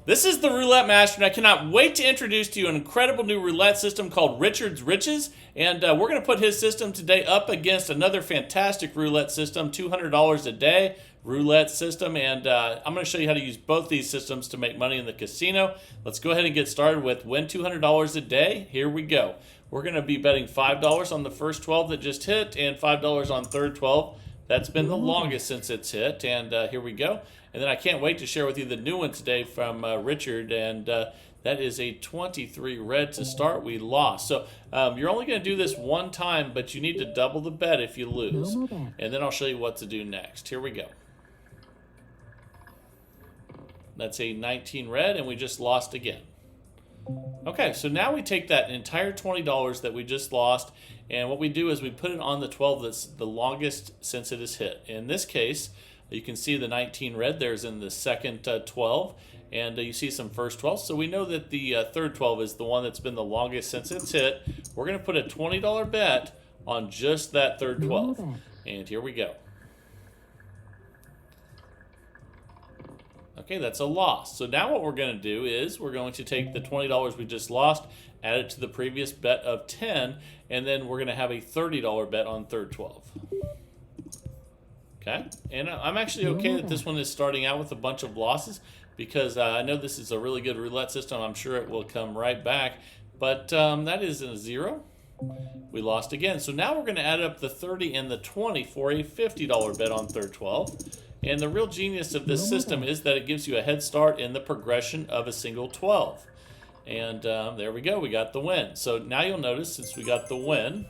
This is the Roulette Master, and I cannot wait to introduce to you an incredible new roulette system called Richard's Riches. And we're going to put his system today up against another fantastic roulette system, $200 a day roulette system. And I'm going to show you how to use both these systems to make money in the casino. Let's go ahead and get started with win $200 a day. Here we go. We're going to be betting $5 on the first 12 that just hit and $5 on third 12. That's been the longest since it's hit, and here we go. And then I can't wait to share with you the new one today from Richard, and that is a 23 red to start. We lost. So you're only going to do this one time, but you need to double the bet if you lose. And then I'll show you what to do next. Here we go. That's a 19 red, and we just lost again. Okay, so now we take that entire $20 that we just lost, and what we do is we put it on the 12 that's the longest since it is hit. In this case, you can see the 19 red there's in the second 12, and you see some first 12. So we know that the third 12 is the one that's been the longest since it's hit. We're going to put a $20 bet on just that third 12, and here we go. Okay, that's a loss. So now what we're going to do is we're going to take the $20 we just lost, add it to the previous bet of 10, and then we're going to have a $30 bet on third 12. Okay, and I'm actually okay that this one is starting out with a bunch of losses because I know this is a really good roulette system. I'm sure it will come right back, but that is a 0. We lost again. So now we're going to add up the 30 and the 20 for a $50 bet on third 12. And the real genius of this system is that it gives you a head start in the progression of a single 12. And there we go. We got the win. So now you'll notice since we got the win,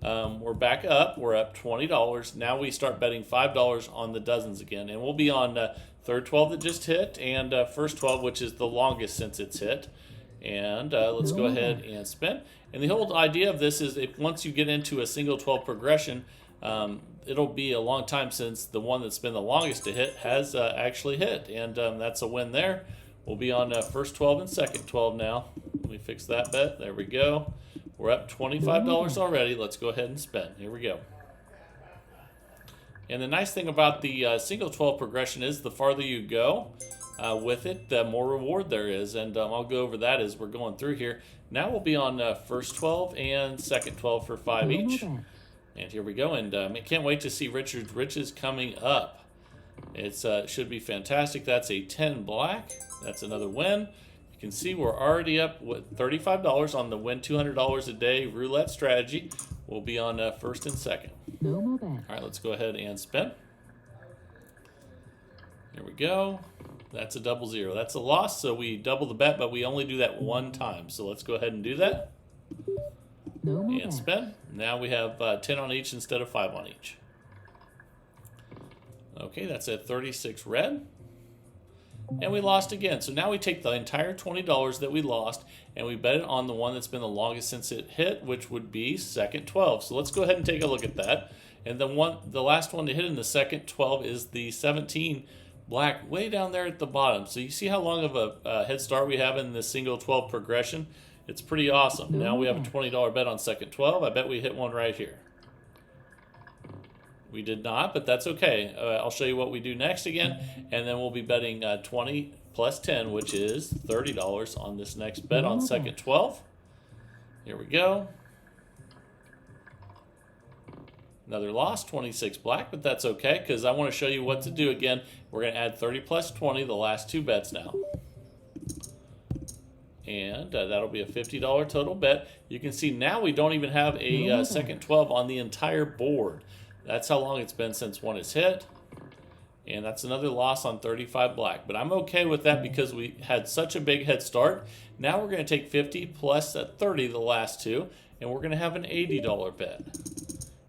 we're back up. We're up $20. Now we start betting $5 on the dozens again. And we'll be on third 12 that just hit and first 12, which is the longest since it's hit. And let's go ahead and spin. And the whole idea of this is if once you get into a single 12 progression, it'll be a long time since the one that's been the longest to hit has actually hit. And that's a win there. We'll be on first 12 and second 12 now. Let me fix that bet. There we go. We're up $25 already. Let's go ahead and spin. Here we go. And the nice thing about the single 12 progression is the farther you go with it, the more reward there is. And I'll go over that as we're going through here. Now we'll be on first 12 and second 12 for 5 each. And here we go. And I can't wait to see Richard's Riches coming up. It should be fantastic. That's a 10 black. That's another win. You can see we're already up with $35 on the win $200 a day roulette strategy. We'll be on first and second. All right, let's go ahead and spin. Here we go. That's a double 0. That's a loss, so we double the bet, but we only do that one time. So let's go ahead and do that. And spin. Now we have 10 on each instead of 5 on each. Okay, that's a 36 red. And we lost again. So now we take the entire $20 that we lost and we bet it on the one that's been the longest since it hit, which would be second 12. So let's go ahead and take a look at that. And the last one to hit in the second 12 is the 17 black way down there at the bottom. So you see how long of a head start we have in the single 12 progression? It's pretty awesome. Now we have a $20 bet on second 12. I bet we hit one right here. We did not, but that's okay. I'll show you what we do next again, and then we'll be betting 20 plus 10, which is $30 on this next bet on second 12. Here we go. Another loss, 26 black, but that's okay because I want to show you what to do again. We're going to add 30 plus 20, the last two bets now. And that'll be a $50 total bet. You can see now we don't even have a second 12 on the entire board. That's how long it's been since one is hit. And that's another loss on 35 black. But I'm okay with that because we had such a big head start. Now we're going to take 50 plus 30, the last two, and we're going to have an $80 bet.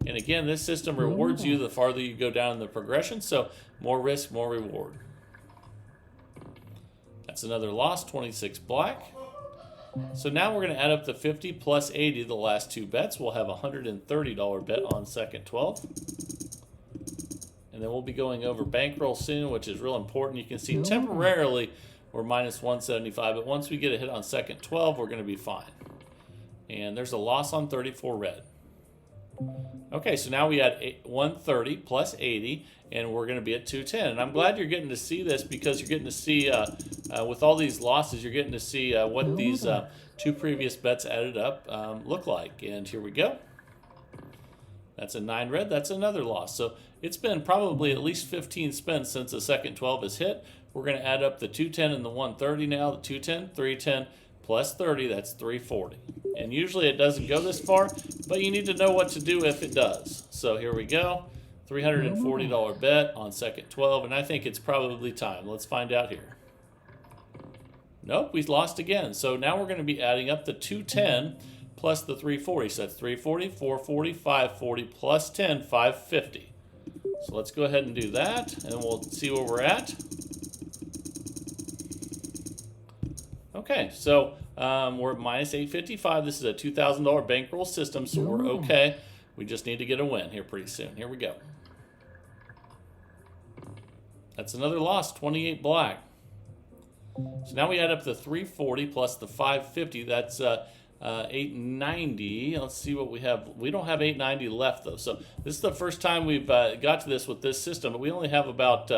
And again, this system rewards you the farther you go down in the progression, so more risk, more reward. That's another loss, 26 black. So now we're going to add up the 50 plus 80, the last two bets. We'll have a $130 bet on second 12. And then we'll be going over bankroll soon, which is real important. You can see temporarily we're minus 175, but once we get a hit on second 12, we're going to be fine. And there's a loss on 34 red. Okay, so now we had 130 plus 80, and we're going to be at 210. And I'm glad you're getting to see this because you're getting to see, with all these losses, you're getting to see what these two previous bets added up look like. And here we go. That's a 9 red. That's another loss. So it's been probably at least 15 spins since the second 12 is hit. We're going to add up the 210 and the 130 now. The 210, 310 plus 30, that's 340. And usually it doesn't go this far, but you need to know what to do if it does. So here we go. $340 bet on second 12, and I think it's probably time. Let's find out here. Nope, we lost again. So now we're going to be adding up the 210 plus the 340. So that's 340, 440, 540 plus 10, 550. So let's go ahead and do that, and we'll see where we're at. Okay, so we're at minus 855. This is a $2,000 bankroll system, so we're okay. We just need to get a win here pretty soon. Here we go. That's another loss, 28 black. So now we add up the 340 plus the 550. That's 890. Let's see what we have. We don't have 890 left, though. So this is the first time we've got to this with this system, but we only have about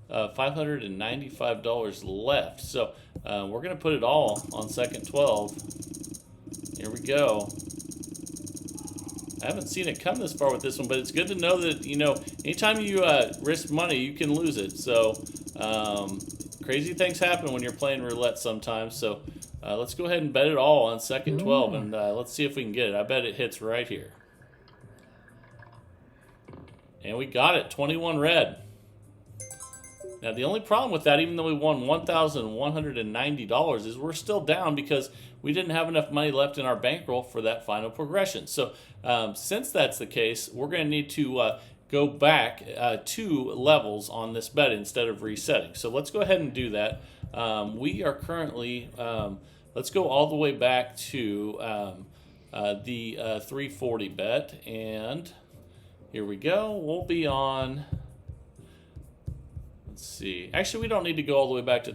$595 left. So we're going to put it all on second 12. Here we go. I haven't seen it come this far with this one, but it's good to know that, you know, anytime you risk money, you can lose it. So crazy things happen when you're playing roulette sometimes. So let's go ahead and bet it all on second 12, and let's see if we can get it. I bet it hits right here. And we got it, 21 red. Now, the only problem with that, even though we won $1,190, is we're still down because we didn't have enough money left in our bankroll for that final progression. So since that's the case, we're going to need to go back 2 levels on this bet instead of resetting. So let's go ahead and do that. We are currently, let's go all the way back to the 340 bet. And here we go. We'll be on... Let's see. Actually, we don't need to go all the way back to.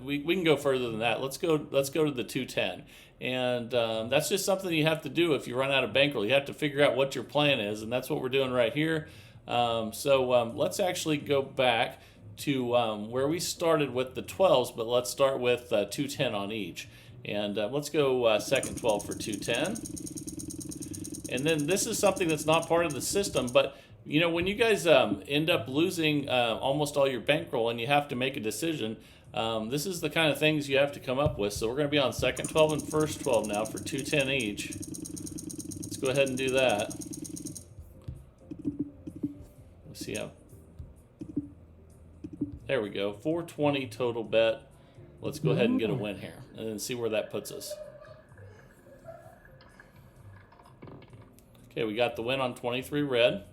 We can go further than that. Let's go to the 210, and that's just something you have to do if you run out of bankroll. You have to figure out what your plan is, and that's what we're doing right here. Let's actually go back to where we started with the 12s, but let's start with 210 on each, and let's go second 12 for 210, and then this is something that's not part of the system, but. You know, when you guys end up losing almost all your bankroll and you have to make a decision, this is the kind of things you have to come up with. So we're going to be on second 12 and first 12 now for 210 each. Let's go ahead and do that. Let's see how. There we go. 420 total bet. Let's go ahead and get a win here and then see where that puts us. Okay, we got the win on 23 red.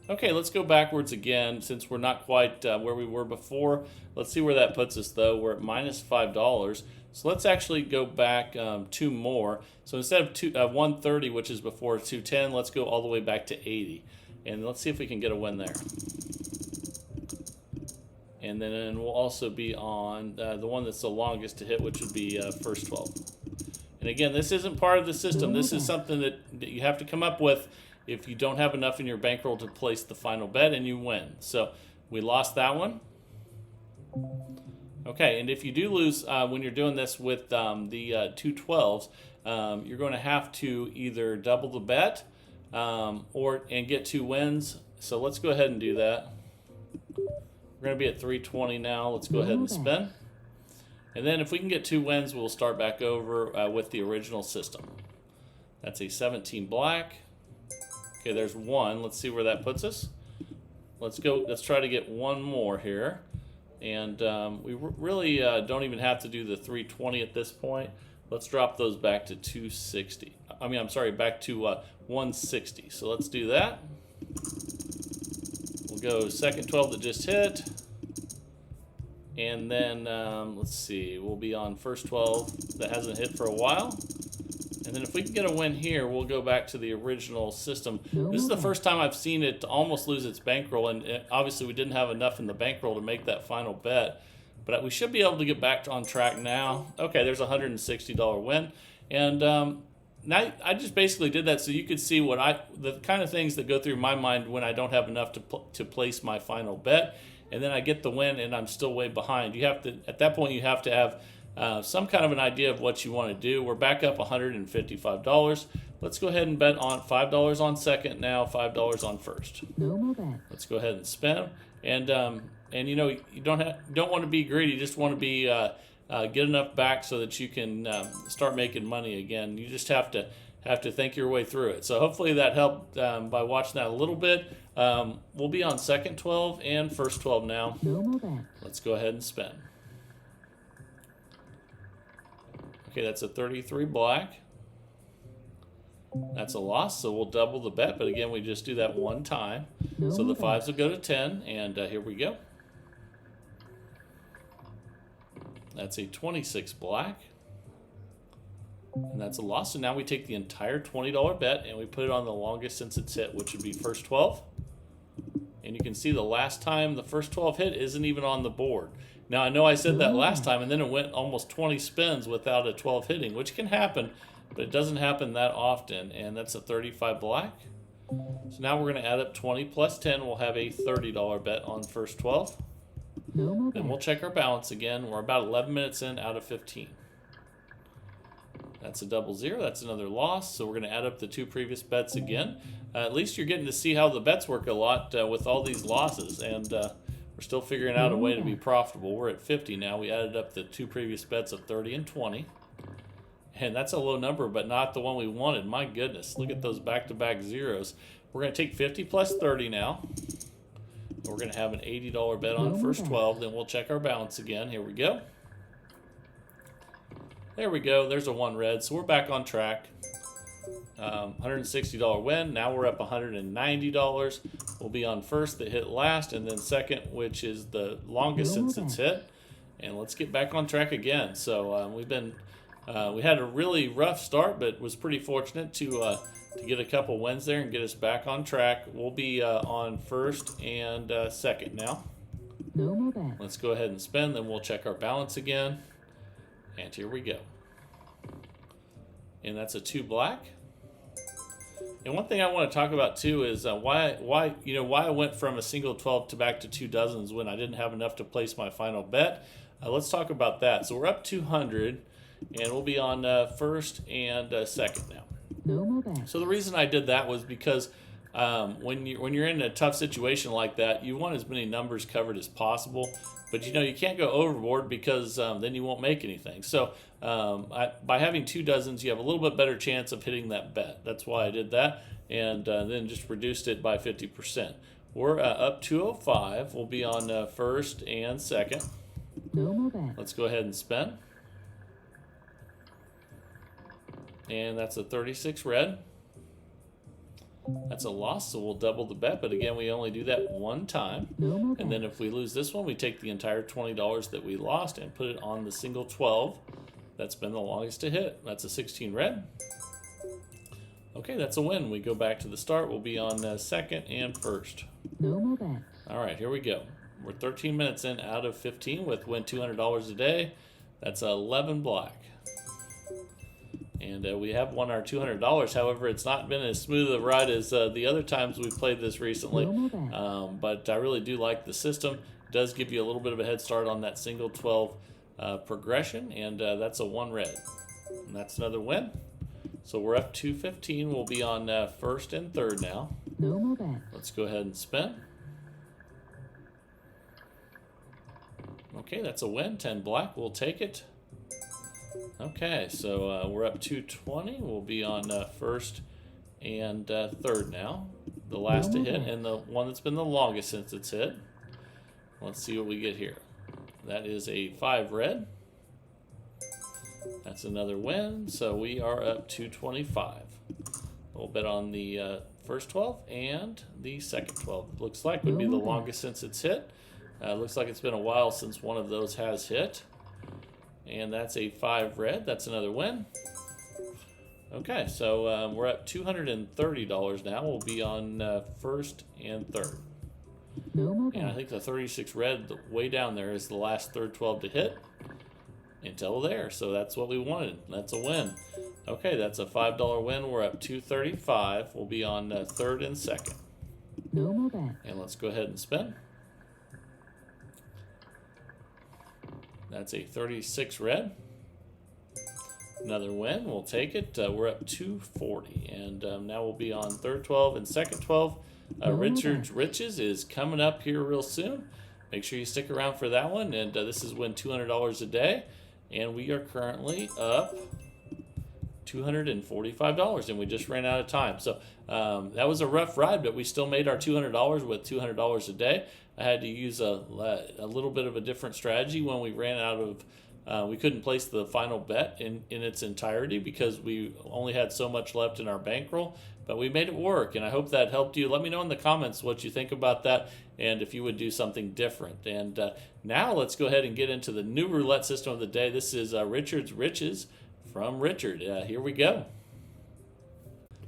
Okay, let's go backwards again since we're not quite where we were before. Let's see where that puts us, though. We're at minus $5. So let's actually go back 2 more. So instead of 130, which is before 210, let's go all the way back to 80. And let's see if we can get a win there. And then we'll also be on the one that's the longest to hit, which would be first 12. And again, this isn't part of the system. This is something that you have to come up with if you don't have enough in your bankroll to place the final bet, and you win. So we lost that one. Okay, and if you do lose when you're doing this with the 2 12s, you're going to have to either double the bet and get 2 wins. So let's go ahead and do that. We're going to be at 320 now. Let's go ahead and spin. And then if we can get 2 wins, we'll start back over with the original system. That's a 17 black. Okay, there's 1. Let's see where that puts us. Let's go. Let's try to get 1 more here. And we really don't even have to do the 320 at this point. Let's drop those back to 260. I'm sorry, back to 160. So let's do that. We'll go second 12 that just hit. And then, let's see, we'll be on first 12 that hasn't hit for a while. And then if we can get a win here, we'll go back to the original system. This is the first time I've seen it almost lose its bankroll, and obviously we didn't have enough in the bankroll to make that final bet. But we should be able to get back on track now. Okay, there's a $160 win. And now I just basically did that so you could see the kind of things that go through my mind when I don't have enough to place my final bet, and then I get the win and I'm still way behind. You have to, at that point, you have to have some kind of an idea of what you want to do. We're back up $155. Let's go ahead and bet on $5 on second now, $5 on first. No more bet. Let's go ahead and spin. And you know, you don't want to be greedy. You just want to be get enough back so that you can start making money again. You just have to think your way through it. So hopefully that helped by watching that a little bit. We'll be on second 12 and first 12 now. No more bet. Let's go ahead and spin. Okay, that's a 33 black. That's a loss, so we'll double the bet. But again, we just do that one time. No So the more fives will go to 10, and here we go. That's a 26 black. And that's a loss. So now we take the entire $20 bet and we put it on the longest since it's hit, which would be first 12. And you can see the last time the first 12 hit isn't even on the board. Now, I know I said that last time, and then it went almost 20 spins without a 12 hitting, which can happen, but it doesn't happen that often. And that's a 35 black. So now we're going to add up 20 plus 10. We'll have a $30 bet on first 12. No more bet. Then we'll check our balance again. We're about 11 minutes in out of 15. That's a double zero. That's another loss. So we're going to add up the two previous bets again. At least you're getting to see how the bets work a lot with all these losses. And we're still figuring out a way to be profitable. We're at 50 now. We added up the two previous bets of 30 and 20. And that's a low number, but not the one we wanted. My goodness, look at those back-to-back zeros. We're going to take 50 plus 30 now. We're going to have an $80 bet on first 12. Then we'll check our balance again. Here we go. There we go. There's a one red. So we're back on track. $160 win. Now we're up $190. We'll be on first that hit last, and then second, which is the longest since it's hit. And let's get back on track again. So we had a really rough start, but was pretty fortunate to get a couple wins there and get us back on track. We'll be on first and second now. No more bet. Let's go ahead and spin, then we'll check our balance again. And here we go. And that's a 2 black. And one thing I want to talk about too is why I went from a single 12 to back to 2 dozens when I didn't have enough to place my final bet. Let's talk about that. So we're up 200, and we'll be on first and second now. No more bet. So the reason I did that was because when you're in a tough situation like that, you want as many numbers covered as possible. But you can't go overboard because then you won't make anything. So by having 2 dozens, you have a little bit better chance of hitting that bet. That's why I did that, and then just reduced it by 50%. We're up 205. We'll be on first and second. No more bet. Let's go ahead and spin. And that's a 36 red. That's a loss, so we'll double the bet. But again, we only do that one time. No more bet. And then if we lose this one, we take the entire $20 that we lost and put it on the single 12. That's been the longest to hit. That's a 16 red. Okay, that's a win. We go back to the start. We'll be on second and first. No more bet. All right, here we go. We're 13 minutes in out of 15 with win $200 a day. That's 11 black. And we have won our $200. However, it's not been as smooth a ride as the other times we've played this recently. But I really do like the system. It does give you a little bit of a head start on that single 12 progression. And that's a 1 red. And that's another win. So we're up 215. We'll be on first and third now. No more bet. Let's go ahead and spin. Okay, that's a win. 10 black. We'll take it. Okay, so we're up 220. We'll be on first and third now. The last to hit and the one that's been the longest since it's hit. Let's see what we get here. That is a 5 red. That's another win. So we are up 225. We'll bet on the first 12 and the second 12. It looks like would be the longest since it's hit. Looks like it's been a while since one of those has hit. And that's a 5 red. That's another win. Okay, so we're at $230 now. We'll be on first and third. And I think the 36 red, way down there, is the last third 12 to hit until there. So that's what we wanted. That's a win. Okay, that's a $5 win. We're up 235. We'll be on third and second. No more bets. And let's go ahead and spin. That's a 36 red. Another win. We'll take it. We're up 240. And now we'll be on third 12 and second 12. Richard's Riches is coming up here real soon. Make sure you stick around for that one. And this is win $200 a day. And we are currently up $245, and we just ran out of time. So that was a rough ride, but we still made our $200 with $200 a day. I had to use a little bit of a different strategy when we ran out of, we couldn't place the final bet in its entirety because we only had so much left in our bankroll, but we made it work, and I hope that helped you. Let me know in the comments what you think about that and if you would do something different. And now let's go ahead and get into the new roulette system of the day. This is Richard's Riches from Richard. Here we go.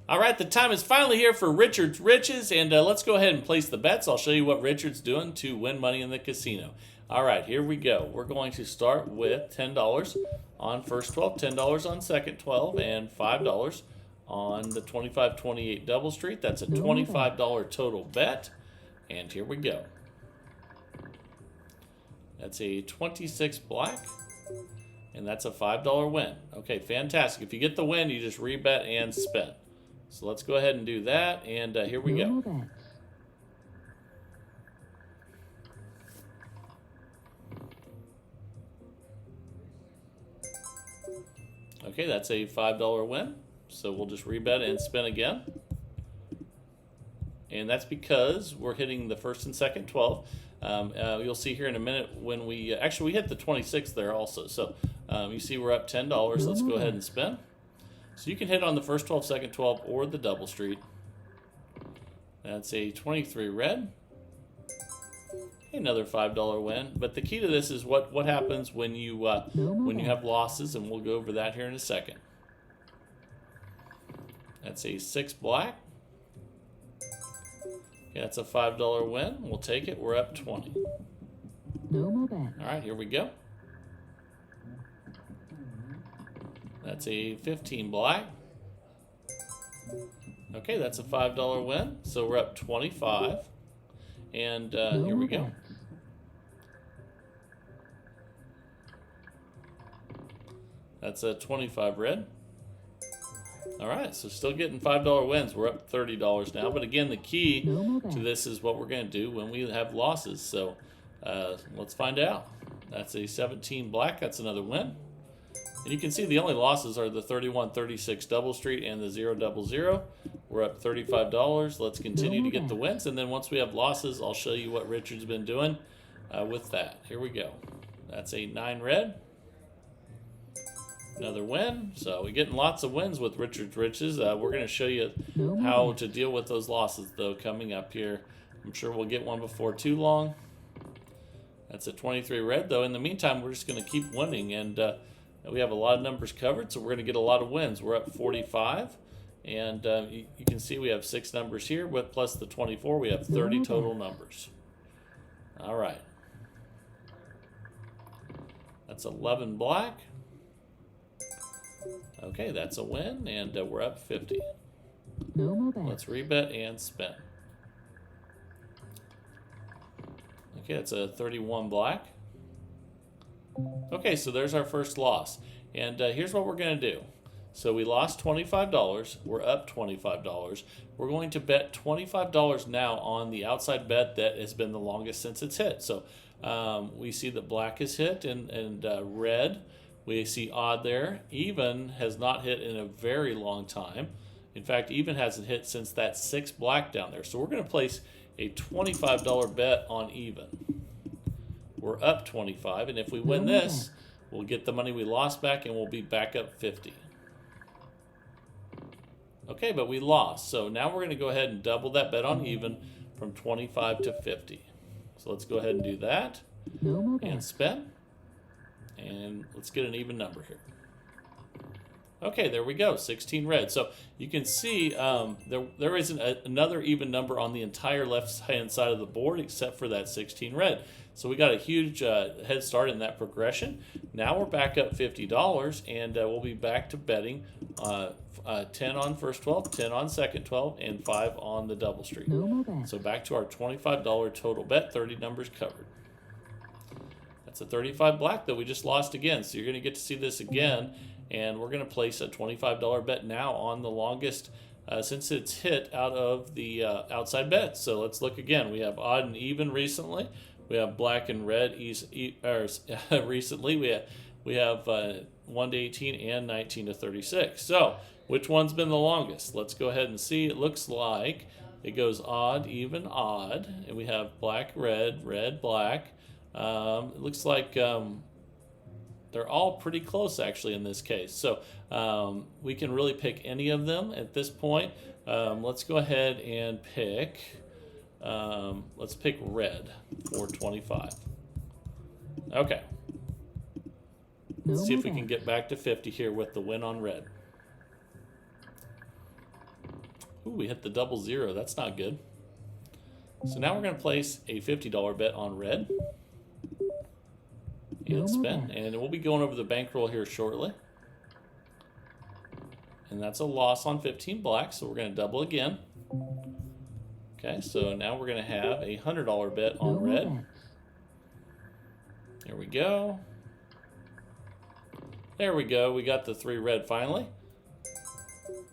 All right, the time is finally here for Richard's Riches, and let's go ahead and place the bets. I'll show you what Richard's doing to win money in the casino. All right, here we go. We're going to start with $10 on first 12, $10 on second 12, and $5 on the 25-28 Double Street. That's a $25 total bet, and here we go. That's a 26 black. And that's a $5 win. Okay, fantastic. If you get the win, you just rebet and spin. So let's go ahead and do that. And here we go. Okay, that's a $5 win. So we'll just rebet and spin again. And that's because we're hitting the first and second 12. You'll see here in a minute when we actually we hit the 26 there also. So you see we're up $10. Let's go ahead and spin. So you can hit on the first 12, second 12, or the double street. That's a 23 red. Another $5 win. But the key to this is what happens when you have losses, and we'll go over that here in a second. That's a 6 black. Okay, that's a $5 win. We'll take it. We're up 20. No more bets. All right, here we go. That's a 15 black. Okay, that's a $5 win. So we're up 25. And here we go. That's a 25 red. All right, so still getting $5 wins. We're up $30 now. But again, the key to this is what we're going to do when we have losses. So let's find out. That's a 17 black. That's another win. And you can see the only losses are the 31-36 Double Street and the 0-0-0. We're up $35. Let's continue to get the wins. And then once we have losses, I'll show you what Richard's been doing with that. Here we go. That's a 9 red. Another win. So we're getting lots of wins with Richard's Riches. We're going to show you how to deal with those losses, though, coming up here. I'm sure we'll get one before too long. That's a 23 red, though. In the meantime, we're just going to keep winning, and we have a lot of numbers covered, so we're going to get a lot of wins. We're up 45, and you can see we have 6 numbers here, but plus the 24, we have 30 total numbers. All right. That's 11 black. Okay, that's a win, and we're up 50. No more bets. Let's rebet and spin. Okay, that's a 31 black. Okay, so there's our first loss. And here's what we're going to do. So we lost $25. We're up $25. We're going to bet $25 now on the outside bet that has been the longest since it's hit. So we see that black is hit and red. We see odd there. Even has not hit in a very long time. In fact, even hasn't hit since that 6 black down there. So we're going to place a $25 bet on even. We're up 25, and if we win this, we'll get the money we lost back, and we'll be back up 50. Okay, but we lost. So now we're going to go ahead and double that bet on even from 25 to 50. So let's go ahead and do that and spin. And let's get an even number here. Okay, there we go, 16 red. So you can see there isn't another even number on the entire left-hand side of the board except for that 16 red. So we got a huge head start in that progression. Now we're back up $50, and we'll be back to betting 10 on first 12, 10 on second 12, and 5 on the double street. No more bets. So back to our $25 total bet, 30 numbers covered. That's a 35 black that we just lost again. So you're going to get to see this again. And we're going to place a $25 bet now on the longest since it's hit out of the outside bets. So let's look again. We have odd and even recently. We have black and red recently. We have 1 to 18 and 19 to 36. So which one's been the longest? Let's go ahead and see. It looks like it goes odd, even, odd. And we have black, red, red, black. It looks like they're all pretty close actually in this case. So we can really pick any of them at this point. Let's go ahead and pick, let's pick red for 25. Okay. Let's see if we can get back to 50 here with the win on red. Ooh, we hit the double zero. That's not good. So now we're going to place a $50 bet on red. And spin, and we'll be going over the bankroll here shortly. And that's a loss on 15 black, so we're going to double again. Okay, so now we're going to have a $100 bet on red. There we go. There we go. We got the 3 red finally.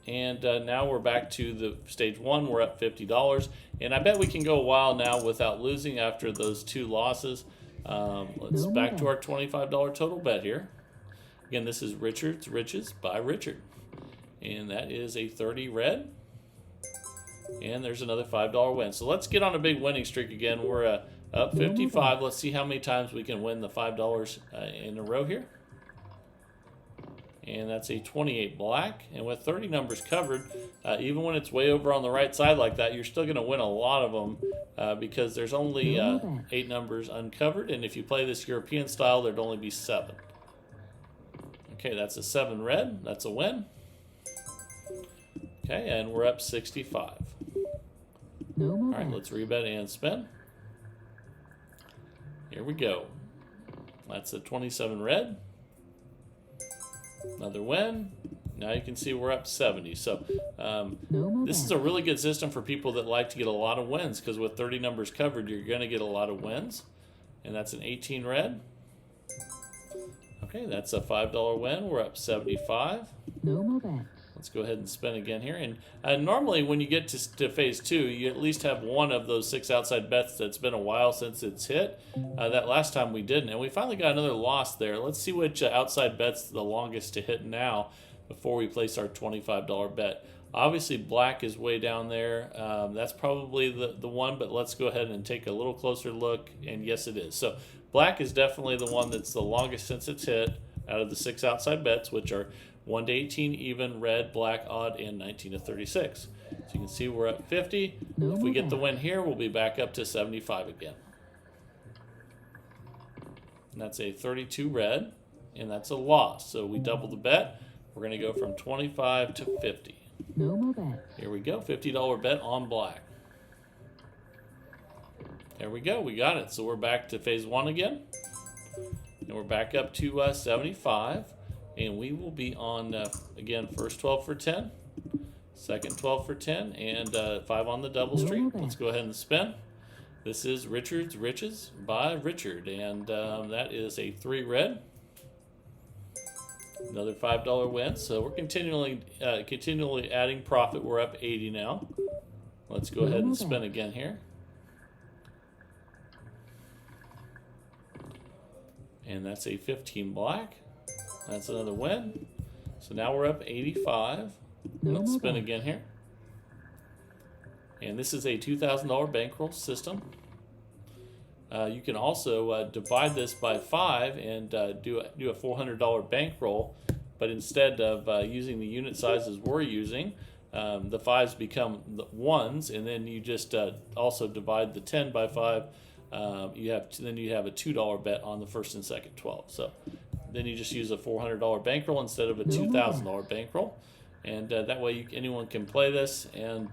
And now we're back to the stage 1. We're up $50. And I bet we can go a while now without losing after those 2 losses. Let's back to our $25 total bet here. Again, this is Richard's Riches by Richard. And that is a 30 red. And there's another $5 win. So let's get on a big winning streak again. We're up 55. Let's see how many times we can win the $5 in a row here. And that's a 28 black. And with 30 numbers covered, even when it's way over on the right side like that, you're still going to win a lot of them because there's only 8 numbers uncovered. And if you play this European style, there'd only be 7. Okay, that's a 7 red. That's a win. Okay, and we're up 65. All right, let's rebet and spin. Here we go. That's a 27 red. Another win. Now you can see we're up 70. So this is a really good system for people that like to get a lot of wins because with 30 numbers covered, you're going to get a lot of wins. And that's an 18 red. Okay, that's a $5 win. We're up 75. No more bets. Let's go ahead and spin again here. And normally when you get to phase 2, you at least have one of those 6 outside bets that's been a while since it's hit. That last time we didn't. And we finally got another loss there. Let's see which outside bet's the longest to hit now before we place our $25 bet. Obviously, black is way down there. That's probably the one, but let's go ahead and take a little closer look. And yes, it is. So black is definitely the one that's the longest since it's hit out of the 6 outside bets, which are 1 to 18, even, red, black, odd, and 19 to 36. So you can see we're at 50. If we get the win here, we'll be back up to 75 again. And that's a 32 red, and that's a loss. So we double the bet. We're going to go from 25 to 50. No more bets. Here we go, $50 bet on black. There we go, we got it. So we're back to phase 1 again. And we're back up to 75. And we will be on, again, first 12 for 10, second 12 for 10, and 5 on the double street. Let's go ahead and spin. This is Richard's Riches by Richard, and that is a 3 red. Another $5 win. So we're continually adding profit. We're up 80 now. Let's go ahead and spin again here. And that's a 15 black. That's another win. So now we're up 85. Let's spin again here. And this is a $2,000 bankroll system. You can also divide this by 5 and do a $400 bankroll. But instead of using the unit sizes we're using, the 5s become the 1s, and then you just also divide the 10 by 5. Then you have a $2 bet on the first and second 12. So then you just use a $400 bankroll instead of a $2,000 bankroll. And that way anyone can play this. And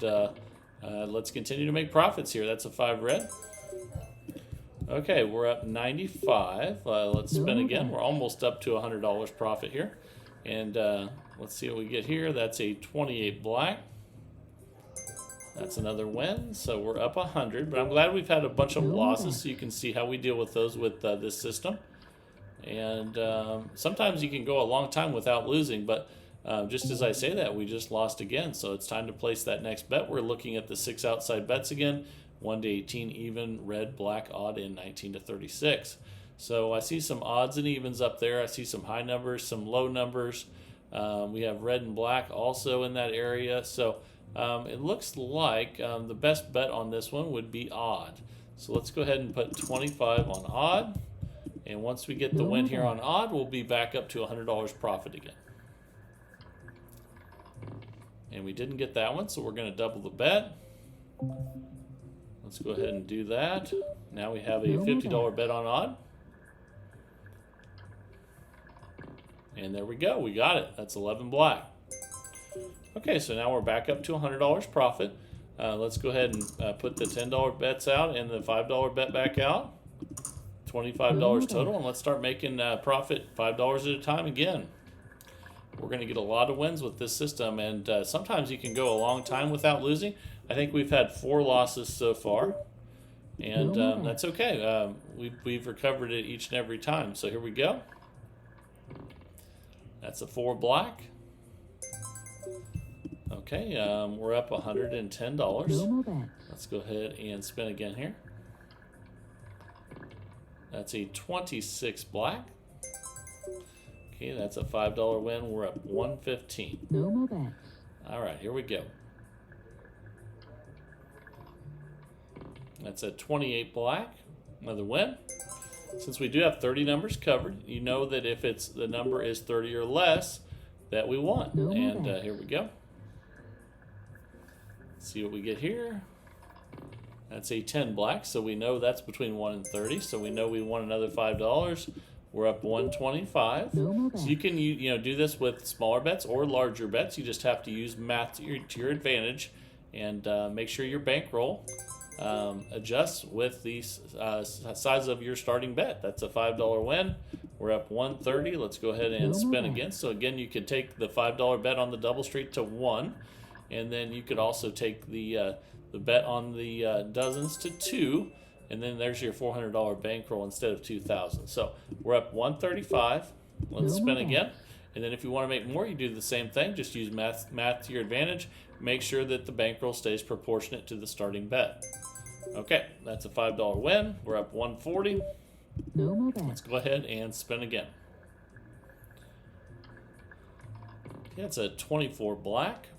let's continue to make profits here. That's a 5 red. Okay, we're up 95. Let's spin again. We're almost up to $100 profit here. And let's see what we get here. That's a 28 black. That's another win. So we're up 100. But I'm glad we've had a bunch of losses so you can see how we deal with those with this system. And sometimes you can go a long time without losing. But just as I say that, we just lost again. So it's time to place that next bet. We're looking at the 6 outside bets again. 1 to 18 even, red, black, odd, and 19 to 36. So I see some odds and evens up there. I see some high numbers, some low numbers. We have red and black also in that area. So it looks like the best bet on this one would be odd. So let's go ahead and put 25 on odd. And once we get the win here on odd, we'll be back up to $100 profit again. And we didn't get that one, so we're going to double the bet. Let's go ahead and do that. Now we have a $50 bet on odd. And there we go. We got it. That's 11 black. Okay, so now we're back up to $100 profit. Let's go ahead and put the $10 bets out and the $5 bet back out. $25 total. And let's start making profit $5 at a time again. We're going to get a lot of wins with this system. And sometimes you can go a long time without losing. I think we've had 4 losses so far, and that's okay. We've recovered it each and every time. So here we go. That's a 4 black. Okay, we're up $110. Let's go ahead and spin again here. That's a 26 black. Okay, that's a $5 win. We're up $115. No more bets. All right, here we go. That's a 28 black, another win. Since we do have 30 numbers covered, you know that if the number is 30 or less, that we won. And here we go. Let's see what we get here. That's a 10 black, so we know that's between 1 and 30, so we know we won another $5. We're up 125. So you can do this with smaller bets or larger bets. You just have to use math to your advantage and make sure your bankroll adjusts with the size of your starting bet. That's a $5 win. We're up 130. Let's go ahead and spin again. So again, you could take the $5 bet on the double street to 1, and then you could also take the bet on the dozens to 2, and then there's your $400 bankroll instead of $2,000. So we're up 135. Let's spin again. And then if you want to make more, you do the same thing. Just use math to your advantage. Make sure that the bankroll stays proportionate to the starting bet. Okay, that's a $5 win. We're up 140. Let's go ahead and spin again. Okay, that's a 24 black.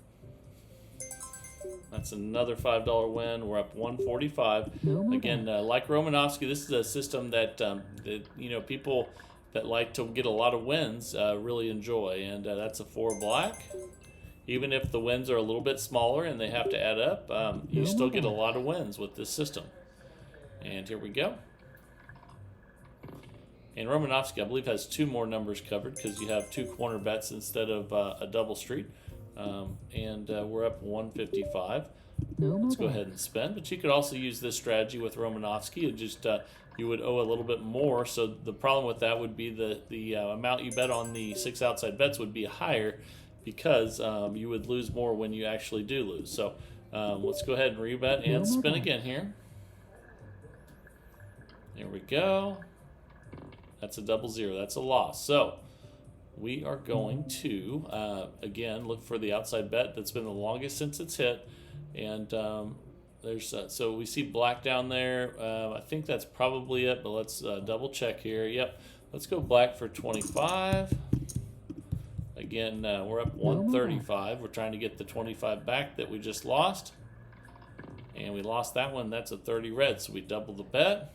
That's another $5 win. We're up 145. Again, like Romanowski, this is a system that people that like to get a lot of wins really enjoy, and that's a 4 black. Even if the wins are a little bit smaller and they have to add up, you still get a lot of wins with this system. And here we go. And Romanowski, I believe, has 2 more numbers covered because you have 2 corner bets instead of a double street. And we're up 155. Let's go ahead and spin. But you could also use this strategy with Romanowski. It just you would owe a little bit more. So the problem with that would be the amount you bet on the 6 outside bets would be higher, because you would lose more when you actually do lose. So let's go ahead and rebet and spin again here. There we go. That's a 0-0. That's a loss. So we are going to, again, look for the outside bet that's been the longest since it's hit. And so we see black down there. I think that's probably it, but let's double check here. Yep. Let's go black for 25. Again, we're up 135. We're trying to get the 25 back that we just lost. And we lost that one. That's a 30 red, so we double the bet.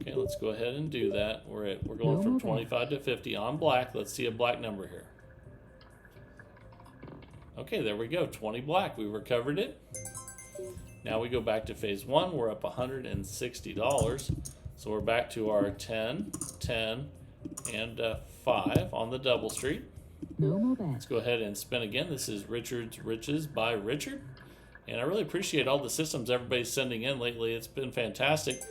Okay, let's go ahead and do that. We're going from 25 to 50 on black. Let's see a black number here. Okay, there we go. 20 black. We recovered it. Now we go back to phase 1. We're up $160. So we're back to our 10, 10, and 5 on the double street. No more Let's bets. go ahead and spin again. This is Richard's Riches by Richard. And I really appreciate all the systems everybody's sending in lately. It's been fantastic.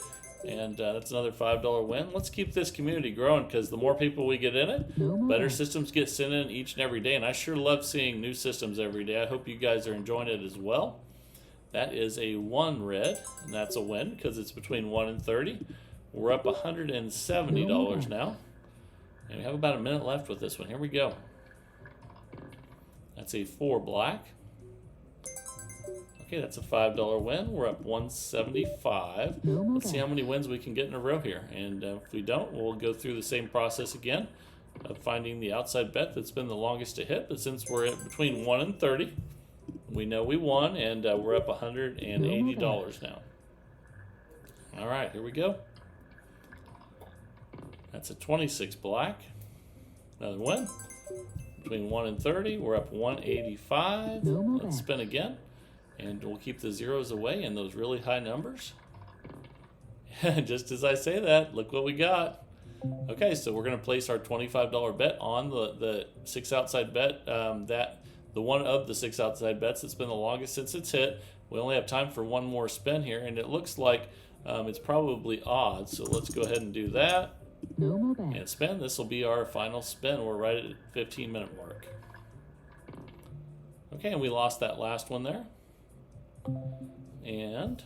And that's another $5 win. Let's keep this community growing, because the more people we get in it, No more better bets. systems get sent in each and every day. And I sure love seeing new systems every day. I hope you guys are enjoying it as well. That is a 1 red, and that's a win because it's between 1 and 30. We're up $170 now. And we have about a minute left with this one. Here we go. That's a 4 black. Okay, that's a $5 win. We're up 175. No more Let's see how bets. many wins we can get in a row here. And if we don't, we'll go through the same process again of finding the outside bet that's been the longest to hit. But since we're at between 1 and 30, we know we won, and we're up $180 now. All right, here we go. That's a 26 black. Another win. Between 1 and 30, we're up 185. No more Let's bets. spin again. And we'll keep the zeros away in those really high numbers. Just as I say that, look what we got. Okay, so we're going to place our $25 bet on the 6 outside bet. The one of the 6 outside bets that's been the longest since it's hit. We only have time for one more spin here, and it looks like it's probably odd. So let's go ahead and do that No more and bets. spin. This will be our final spin. We're right at 15-minute mark. Okay, and we lost that last one there. And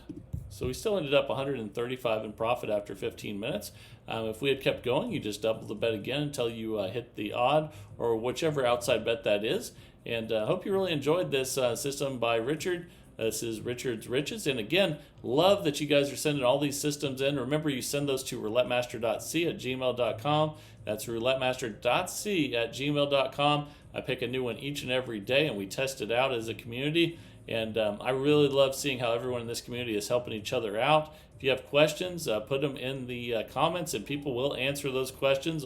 so we still ended up 135 in profit after 15 minutes. If we had kept going, you just double the bet again until you hit the odd or whichever outside bet that is. And I hope you really enjoyed this system by Richard. This is Richard's Riches. And again, love that you guys are sending all these systems in. Remember, you send those to roulettemaster.c@gmail.com. That's roulettemaster.c@gmail.com. I pick a new one each and every day, and we test it out as a community. And I really love seeing how everyone in this community is helping each other out. If you have questions, put them in the comments, and people will answer those questions.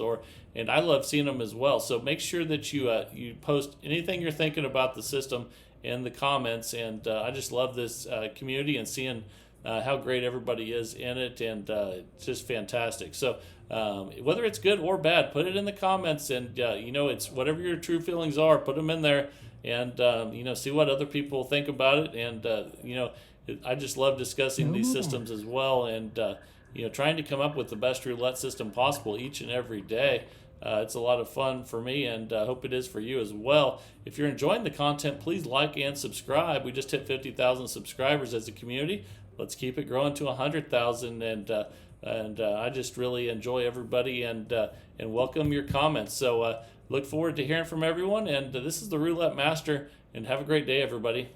And I love seeing them as well. So make sure that you post anything you're thinking about the system in the comments. And I just love this community and seeing how great everybody is in it, and it's just fantastic. So whether it's good or bad, put it in the comments, and it's whatever your true feelings are, put them in there. And see what other people think about it. And I just love discussing these systems as well, and trying to come up with the best roulette system possible each and every day. It's a lot of fun for me, and I hope it is for you as well. If you're enjoying the content, please like and subscribe. We just hit 50,000 subscribers as a community. Let's keep it growing to 100,000, and I just really enjoy everybody, and welcome your comments. So look forward to hearing from everyone, and this is the Roulette Master, and have a great day, everybody.